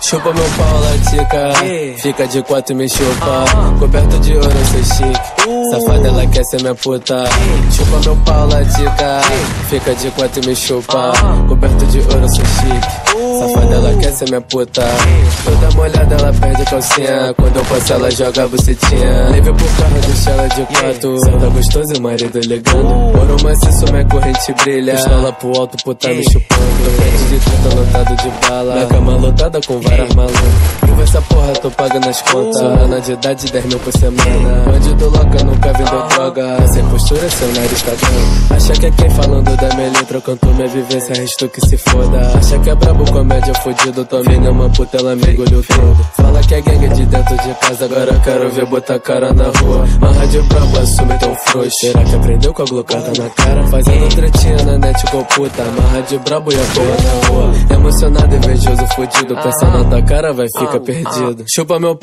Chupa meu pau, latica. Fica de quatro e me chupa. Coberto de ouro, eu sou chique. Safada, ela quer ser minha puta. Chupa meu pau, latica. Fica de quatro e me chupa. Coberto de ouro, eu sou chique. Safada, ela quer ser minha puta. Toda molhada, ela perde a calcinha. Quando eu passo, ela joga a bucetinha. Leve pro carro, deixa ela de quatro. Senta gostoso e o marido ligando. Ouro maciço, minha corrente brilha. Pistola pro alto, puta me chupando. Frente de 30 lotado de bala. Minha cama lotada com várias malucas. Viva essa porra, tô pagando as contas. Ana de idade, 10 mil por semana. Bandido louca, nunca vendeu droga. Sem postura, seu nariz tá dando. Acha que é quem falando da minha letra, cantou minha vivência, resto que se foda. Acha que é brabo, comédia fudido. Tua mina é uma puta, ela me engoliu todo. Fala que é gangue de dentro de casa, agora eu quero ver botar a cara na rua. Marra de brabo, assume tão frouxo. Será que aprendeu com a glocada na cara? Fazendo tretinha na net com puta. Marra de brabo e a porra na rua. Emocionado, invejoso, fudido. Pensar na tua cara, vai ficar perdido. Chupa meu